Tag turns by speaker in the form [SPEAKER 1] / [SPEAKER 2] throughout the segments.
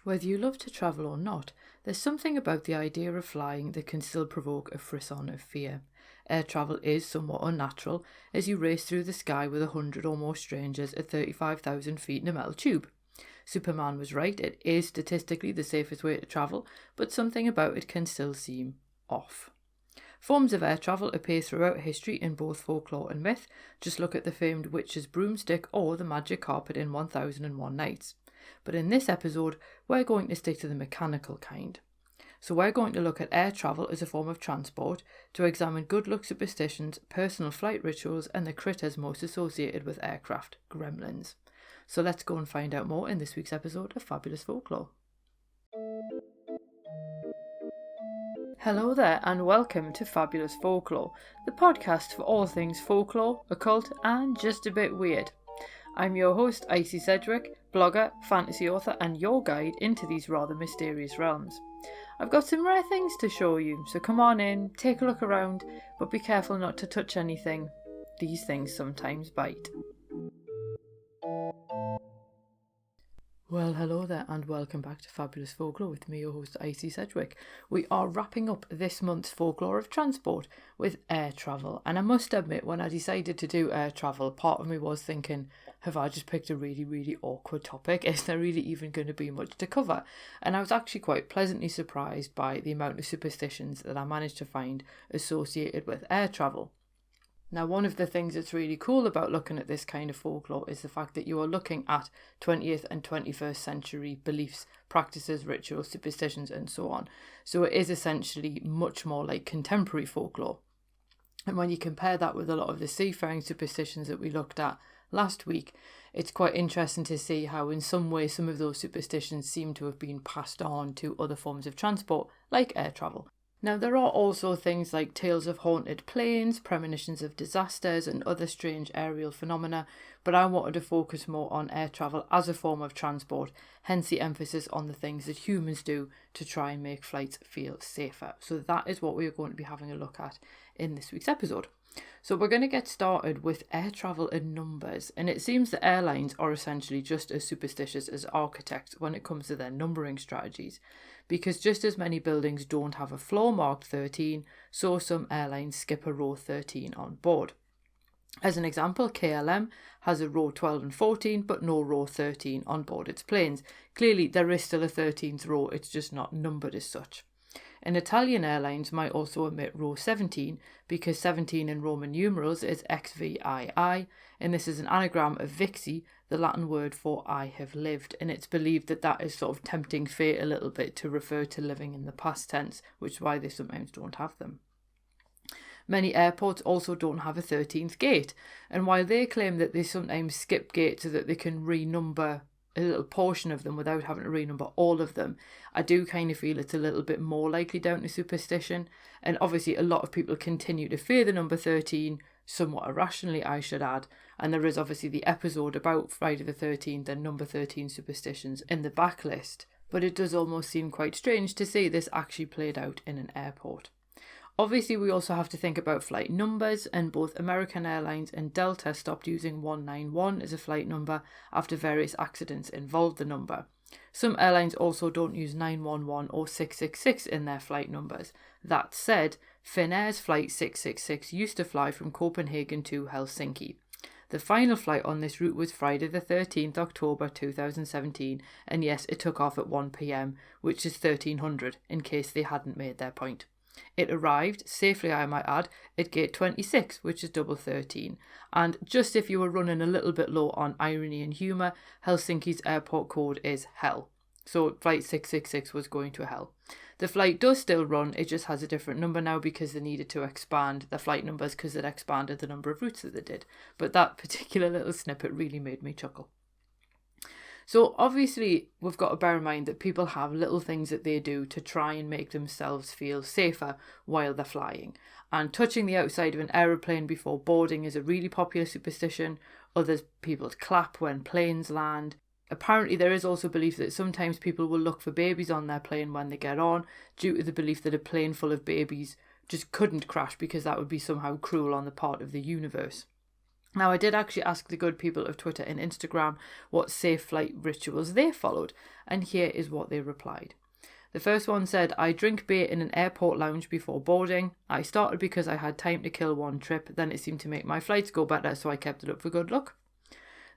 [SPEAKER 1] Whether you love to travel or not, there's something about the idea of flying that can still provoke a frisson of fear. Air travel is somewhat unnatural as you race through the sky with 100 or more strangers at 35,000 feet in a metal tube. Superman was right, it is statistically the safest way to travel, but something about it can still seem off. Forms of air travel appear throughout history in both folklore and myth. Just look at the famed witch's broomstick or the magic carpet in 1001 Nights. But in this episode, we're going to stick to the mechanical kind. So we're going to look at air travel as a form of transport, to examine good luck superstitions, personal flight rituals, and the critters most associated with aircraft, gremlins. So let's go and find out more in this week's episode of Fabulous Folklore. Hello there and welcome to Fabulous Folklore, the podcast for all things folklore, occult and just a bit weird. I'm your host Icy Sedgwick, blogger, fantasy author and your guide into these rather mysterious realms. I've got some rare things to show you, so come on in, take a look around, but be careful not to touch anything. These things sometimes bite. Well, hello there and welcome back to Fabulous Folklore with me, your host Icy Sedgwick. We are wrapping up this month's folklore of transport with air travel, and I must admit, when I decided to do air travel, part of me was thinking, have I just picked a really awkward topic? Is there really even going to be much to cover? And I was actually quite pleasantly surprised by the amount of superstitions that I managed to find associated with air travel. Now, one of the things that's really cool about looking at this kind of folklore is the fact that you are looking at 20th and 21st century beliefs, practices, rituals, superstitions, and so on. So it is essentially much more like contemporary folklore. And when you compare that with a lot of the seafaring superstitions that we looked at last week, it's quite interesting to see how in some way some of those superstitions seem to have been passed on to other forms of transport, like air travel. Now, there are also things like tales of haunted planes, premonitions of disasters and other strange aerial phenomena, but I wanted to focus more on air travel as a form of transport, hence the emphasis on the things that humans do to try and make flights feel safer. So that is what we are going to be having a look at in this week's episode. So we're going to get started with air travel in numbers, and it seems that airlines are essentially just as superstitious as architects when it comes to their numbering strategies, because just as many buildings don't have a floor marked 13, so some airlines skip a row 13 on board. As an example, KLM has a row 12 and 14 but no row 13 on board its planes. Clearly there is still a 13th row, it's just not numbered as such. And Italian airlines might also omit row 17 because 17 in Roman numerals is XVII, and this is an anagram of vixi, the Latin word for I have lived, and it's believed that that is sort of tempting fate a little bit to refer to living in the past tense, which is why they sometimes don't have them. Many airports also don't have a 13th gate, and while they claim that they sometimes skip gates so that they can renumber a little portion of them without having to renumber all of them, I do kind of feel it's a little bit more likely down to superstition. And obviously a lot of people continue to fear the number 13, somewhat irrationally I should add, and there is obviously the episode about Friday the 13th and number 13 superstitions in the backlist, but it does almost seem quite strange to see this actually played out in an airport. Obviously, we also have to think about flight numbers, and both American Airlines and Delta stopped using 191 as a flight number after various accidents involved the number. Some airlines also don't use 911 or 666 in their flight numbers. That said, Finnair's flight 666 used to fly from Copenhagen to Helsinki. The final flight on this route was Friday the 13th October 2017, and yes, it took off at 1 p.m, which is 1300, in case they hadn't made their point. It arrived, safely I might add, at gate 26, which is double 13. And just if you were running a little bit low on irony and humour, Helsinki's airport code is Hell. So flight 666 was going to Hell. The flight does still run, it just has a different number now because they needed to expand the flight numbers because it expanded the number of routes that they did. But that particular little snippet really made me chuckle. So obviously we've got to bear in mind that people have little things that they do to try and make themselves feel safer while they're flying. And touching the outside of an aeroplane before boarding is a really popular superstition. Others people clap when planes land. Apparently there is also belief that sometimes people will look for babies on their plane when they get on, due to the belief that a plane full of babies just couldn't crash because that would be somehow cruel on the part of the universe. Now, I did actually ask the good people of Twitter and Instagram what safe flight rituals they followed, and here is what they replied. The first one said, I drink beer in an airport lounge before boarding. I started because I had time to kill one trip, then it seemed to make my flights go better, so I kept it up for good luck.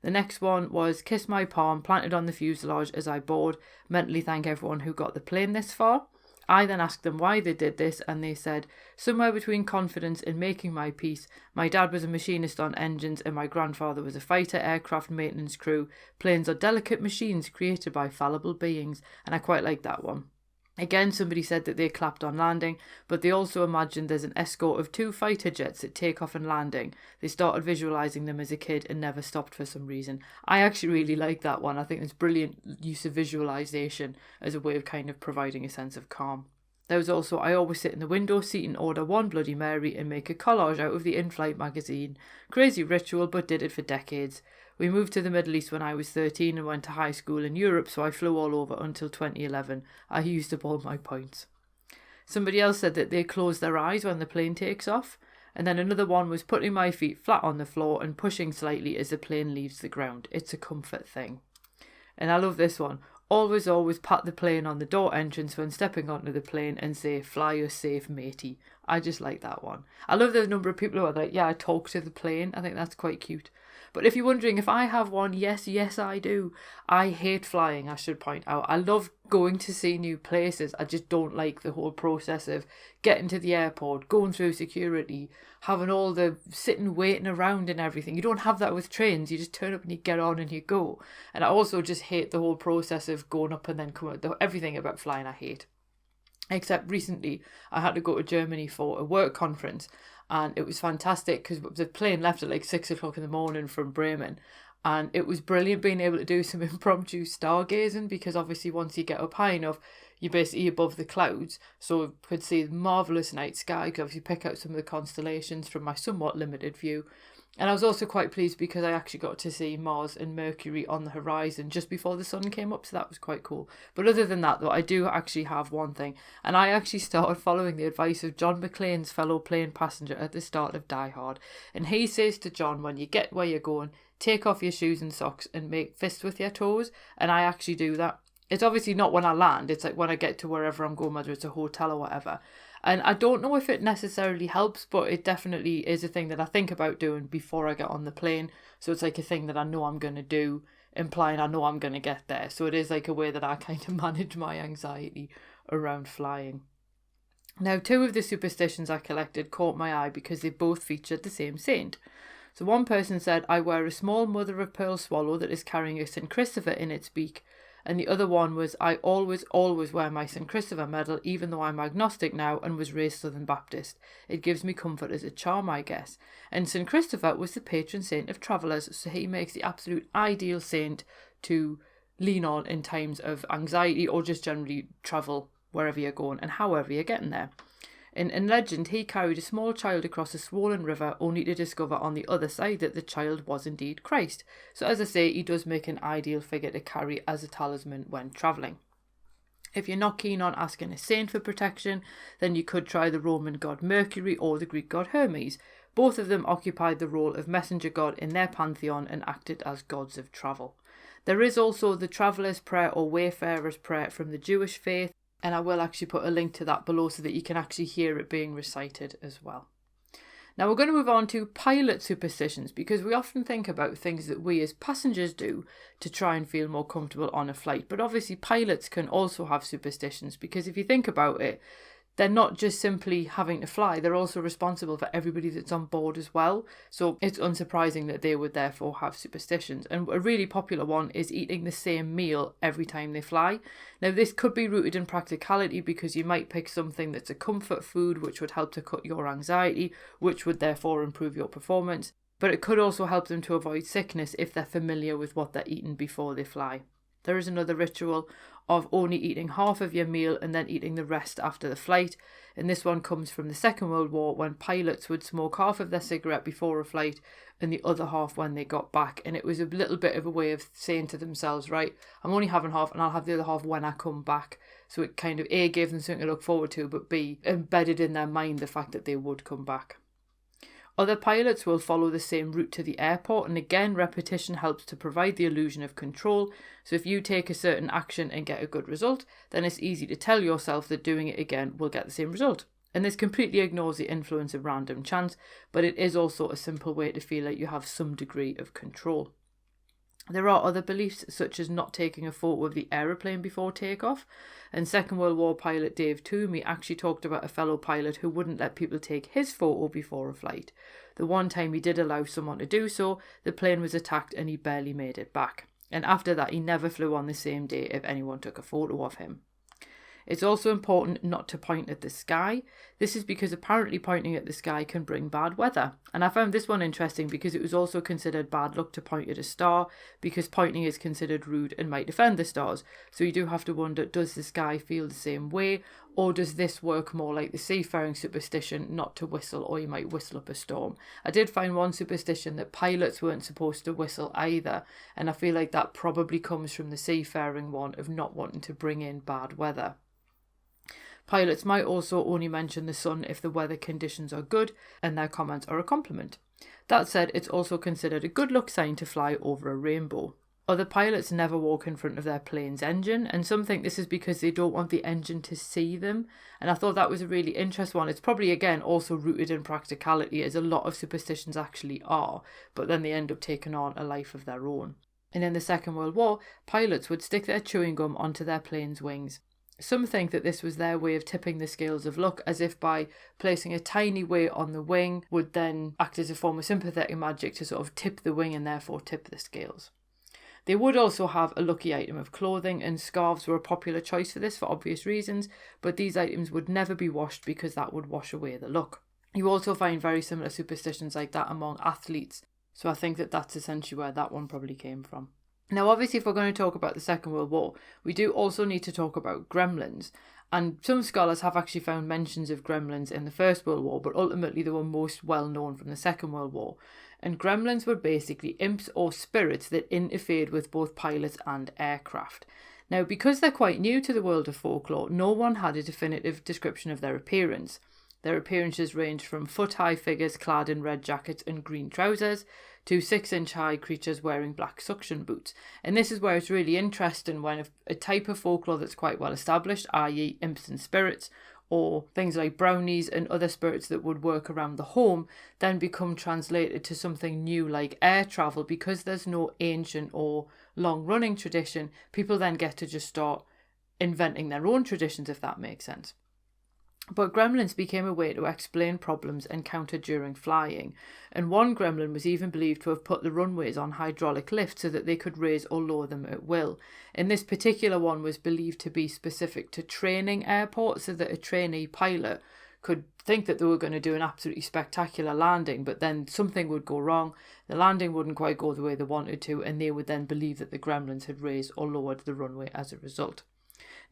[SPEAKER 1] The next one was kiss my palm planted on the fuselage as I board, mentally thank everyone who got the plane this far. I then asked them why they did this, and they said, somewhere between confidence and making my peace. My dad was a machinist on engines and my grandfather was a fighter aircraft maintenance crew. Planes are delicate machines created by fallible beings, and I quite like that one. Again, somebody said that they clapped on landing, but they also imagined there's an escort of 2 fighter jets at takeoff and landing. They started visualising them as a kid and never stopped for some reason. I actually really like that one. I think it's brilliant use of visualisation as a way of kind of providing a sense of calm. There was also, I always sit in the window seat and order one Bloody Mary and make a collage out of the in-flight magazine. Crazy ritual, but did it for decades. We moved to the Middle East when I was 13 and went to high school in Europe, so I flew all over until 2011. I used up all my points. Somebody else said that they close their eyes when the plane takes off. And then another one was putting my feet flat on the floor and pushing slightly as the plane leaves the ground. It's a comfort thing. And I love this one. Always pat the plane on the door entrance when stepping onto the plane and say, fly us safe, matey. I just like that one. I love the number of people who are like, yeah, I talk to the plane. I think that's quite cute. But if you're wondering if I have one, yes, I do. I hate flying, I should point out. I love going to see new places. I just don't like the whole process of getting to the airport, going through security, having all the sitting, waiting around and everything. You don't have that with trains. You just turn up and you get on and you go. And I also just hate the whole process of going up and then coming out. Everything about flying I hate. Except recently I had to go to Germany for a work conference. And it was fantastic because the plane left at like 6 o'clock in the morning from Bremen. And it was brilliant being able to do some impromptu stargazing because obviously once you get up high enough, you're basically above the clouds. So I could see the marvellous night sky. I could obviously pick out some of the constellations from my somewhat limited view. And I was also quite pleased because I actually got to see Mars and Mercury on the horizon just before the sun came up, so that was quite cool. But other than that, though, I do actually have one thing, and I actually started following the advice of John McClane's fellow plane passenger at the start of Die Hard. And he says to John, when you get where you're going, take off your shoes and socks and make fists with your toes, and I actually do that. It's obviously not when I land, it's like when I get to wherever I'm going, whether it's a hotel or whatever. And I don't know if it necessarily helps, but it definitely is a thing that I think about doing before I get on the plane. So it's like a thing that I know I'm going to do, implying I know I'm going to get there. So it is like a way that I kind of manage my anxiety around flying. Now, 2 of the superstitions I collected caught my eye because they both featured the same saint. So one person said, I wear a small mother of pearl swallow that is carrying a St. Christopher in its beak. And the other one was, I always wear my St. Christopher medal, even though I'm agnostic now and was raised Southern Baptist. It gives me comfort as a charm, I guess. And St. Christopher was the patron saint of travellers, so he makes the absolute ideal saint to lean on in times of anxiety or just generally travel wherever you're going and however you're getting there. In legend, he carried a small child across a swollen river only to discover on the other side that the child was indeed Christ. So as I say, he does make an ideal figure to carry as a talisman when travelling. If you're not keen on asking a saint for protection, then you could try the Roman god Mercury or the Greek god Hermes. Both of them occupied the role of messenger god in their pantheon and acted as gods of travel. There is also the traveller's prayer or wayfarer's prayer from the Jewish faith, and I will actually put a link to that below so that you can actually hear it being recited as well. Now we're going to move on to pilot superstitions because we often think about things that we as passengers do to try and feel more comfortable on a flight. But obviously pilots can also have superstitions because if you think about it, they're not just simply having to fly, they're also responsible for everybody that's on board as well. So it's unsurprising that they would therefore have superstitions. And a really popular one is eating the same meal every time they fly. Now this could be rooted in practicality because you might pick something that's a comfort food which would help to cut your anxiety, which would therefore improve your performance. But it could also help them to avoid sickness if they're familiar with what they're eating before they fly. There is another ritual of only eating half of your meal and then eating the rest after the flight. And this one comes from the Second World War when pilots would smoke half of their cigarette before a flight and the other half when they got back. And it was a little bit of a way of saying to themselves, right, I'm only having half and I'll have the other half when I come back. So it kind of A, gave them something to look forward to, but B, embedded in their mind the fact that they would come back. Other pilots will follow the same route to the airport, and again, repetition helps to provide the illusion of control. So if you take a certain action and get a good result, then it's easy to tell yourself that doing it again will get the same result. And this completely ignores the influence of random chance, but it is also a simple way to feel like you have some degree of control. There are other beliefs, such as not taking a photo of the aeroplane before takeoff. And Second World War pilot Dave Toomey actually talked about a fellow pilot who wouldn't let people take his photo before a flight. The one time he did allow someone to do so, the plane was attacked and he barely made it back. And after that, he never flew on the same day if anyone took a photo of him. It's also important not to point at the sky. This is because apparently pointing at the sky can bring bad weather. And I found this one interesting because it was also considered bad luck to point at a star, because pointing is considered rude and might offend the stars. So you do have to wonder, does the sky feel the same way? Or does this work more like the seafaring superstition, not to whistle, or you might whistle up a storm? I did find one superstition that pilots weren't supposed to whistle either. And I feel like that probably comes from the seafaring one of not wanting to bring in bad weather. Pilots might also only mention the sun if the weather conditions are good and their comments are a compliment. That said, it's also considered a good luck sign to fly over a rainbow. Other pilots never walk in front of their plane's engine, and some think this is because they don't want the engine to see them. And I thought that was a really interesting one. It's probably, again, also rooted in practicality, as a lot of superstitions actually are, but then they end up taking on a life of their own. And in the Second World War, pilots would stick their chewing gum onto their plane's wings. Some think that this was their way of tipping the scales of luck, as if by placing a tiny weight on the wing would then act as a form of sympathetic magic to sort of tip the wing and therefore tip the scales. They would also have a lucky item of clothing, and scarves were a popular choice for this for obvious reasons, but these items would never be washed because that would wash away the luck. You also find very similar superstitions like that among athletes, so I think that that's essentially where that one probably came from. Now, obviously, if we're going to talk about the Second World War, we do also need to talk about gremlins. And some scholars have actually found mentions of gremlins in the First World War, but ultimately they were most well known from the Second World War. And gremlins were basically imps or spirits that interfered with both pilots and aircraft. Now, because they're quite new to the world of folklore, no one had a definitive description of their appearance. Their appearances ranged from foot-high figures clad in red jackets and green trousers to 6-inch high creatures wearing black suction boots. And this is where it's really interesting when a type of folklore that's quite well established, i.e. imps and spirits, or things like brownies and other spirits that would work around the home, then become translated to something new like air travel. Because there's no ancient or long-running tradition, people then get to just start inventing their own traditions, if that makes sense. But gremlins became a way to explain problems encountered during flying, and one gremlin was even believed to have put the runways on hydraulic lift so that they could raise or lower them at will. And this particular one was believed to be specific to training airports, so that a trainee pilot could think that they were going to do an absolutely spectacular landing, but then something would go wrong, the landing wouldn't quite go the way they wanted to, and they would then believe that the gremlins had raised or lowered the runway as a result.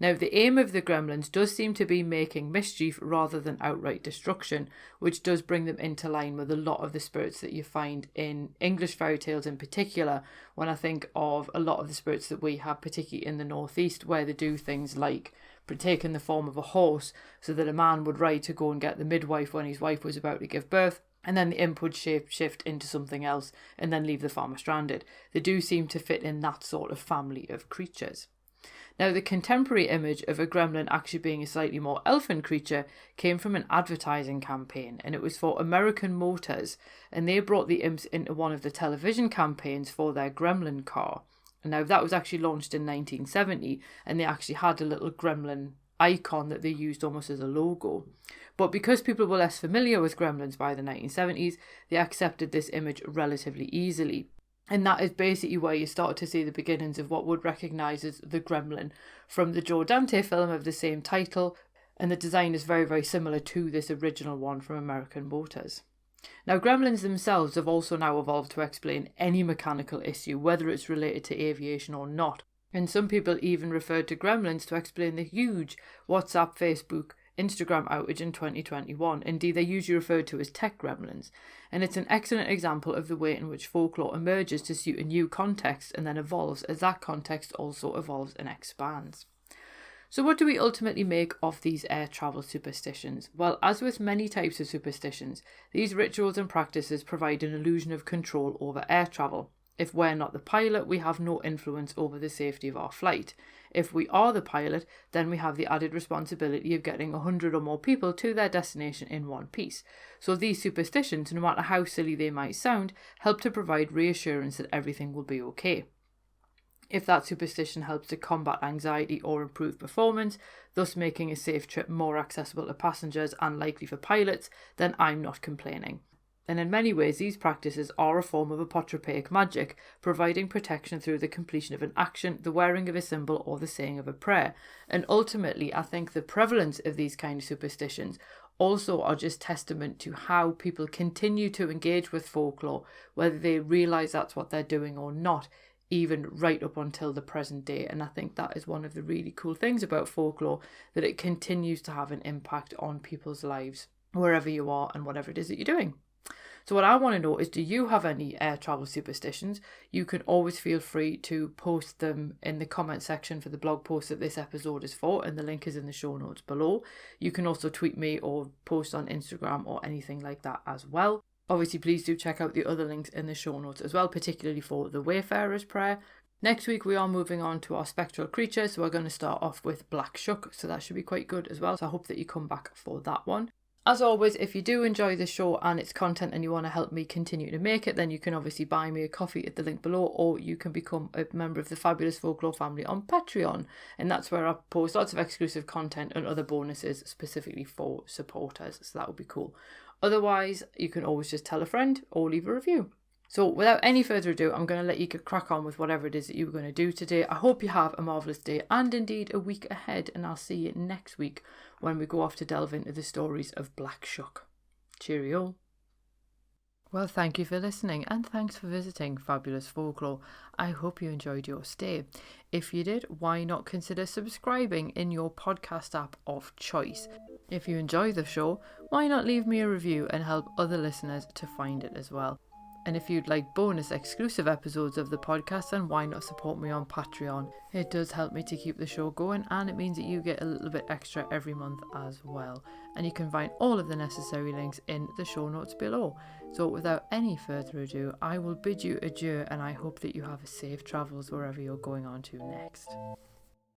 [SPEAKER 1] Now, the aim of the gremlins does seem to be making mischief rather than outright destruction, which does bring them into line with a lot of the spirits that you find in English fairy tales in particular, when I think of a lot of the spirits that we have, particularly in the northeast, where they do things like taking the form of a horse, so that a man would ride to go and get the midwife when his wife was about to give birth, and then the imp would shift into something else and then leave the farmer stranded. They do seem to fit in that sort of family of creatures. Now, the contemporary image of a gremlin actually being a slightly more elfin creature came from an advertising campaign, and it was for American Motors, and they brought the imps into one of the television campaigns for their gremlin car. Now, that was actually launched in 1970, and they actually had a little gremlin icon that they used almost as a logo. But because people were less familiar with gremlins by the 1970s, they accepted this image relatively easily. And that is basically where you start to see the beginnings of what would recognise as the gremlin from the Joe Dante film of the same title, and the design is very, very similar to this original one from American Motors. Now, gremlins themselves have also now evolved to explain any mechanical issue, whether it's related to aviation or not. And some people even referred to gremlins to explain the huge WhatsApp, Facebook, Instagram outage in 2021. Indeed, they're usually referred to as tech gremlins. And it's an excellent example of the way in which folklore emerges to suit a new context and then evolves as that context also evolves and expands. So what do we ultimately make of these air travel superstitions? Well, as with many types of superstitions, these rituals and practices provide an illusion of control over air travel. If we're not the pilot, we have no influence over the safety of our flight. If we are the pilot, then we have the added responsibility of getting 100 or more people to their destination in one piece. So these superstitions, no matter how silly they might sound, help to provide reassurance that everything will be okay. If that superstition helps to combat anxiety or improve performance, thus making a safe trip more accessible to passengers and likely for pilots, then I'm not complaining. And in many ways, these practices are a form of apotropaic magic, providing protection through the completion of an action, the wearing of a symbol, or the saying of a prayer. And ultimately, I think the prevalence of these kind of superstitions also are just testament to how people continue to engage with folklore, whether they realise that's what they're doing or not, even right up until the present day. And I think that is one of the really cool things about folklore, that it continues to have an impact on people's lives, wherever you are and whatever it is that you're doing. So what I want to know is, do you have any air travel superstitions? You can always feel free to post them in the comment section for the blog post that this episode is for, and the link is in the show notes below. You can also tweet me or post on Instagram or anything like that as well. Obviously, please do check out the other links in the show notes as well, particularly for the Wayfarer's Prayer. Next week, we are moving on to our spectral creature, so we're going to start off with Black Shuck, so that should be quite good as well. So I hope that you come back for that one. As always, if you do enjoy the show and its content and you want to help me continue to make it, then you can obviously buy me a coffee at the link below, or you can become a member of the Fabulous Folklore family on Patreon. And that's where I post lots of exclusive content and other bonuses specifically for supporters. So that would be cool. Otherwise, you can always just tell a friend or leave a review. So without any further ado, I'm going to let you crack on with whatever it is that you were going to do today. I hope you have a marvellous day and indeed a week ahead, and I'll see you next week when we go off to delve into the stories of Black Shuck. Cheerio. Well, thank you for listening, and thanks for visiting Fabulous Folklore. I hope you enjoyed your stay. If you did, why not consider subscribing in your podcast app of choice? If you enjoy the show, why not leave me a review and help other listeners to find it as well? And if you'd like bonus exclusive episodes of the podcast, then why not support me on Patreon? It does help me to keep the show going, and it means that you get a little bit extra every month as well. And you can find all of the necessary links in the show notes below. So without any further ado, I will bid you adieu, and I hope that you have safe travels wherever you're going on to next.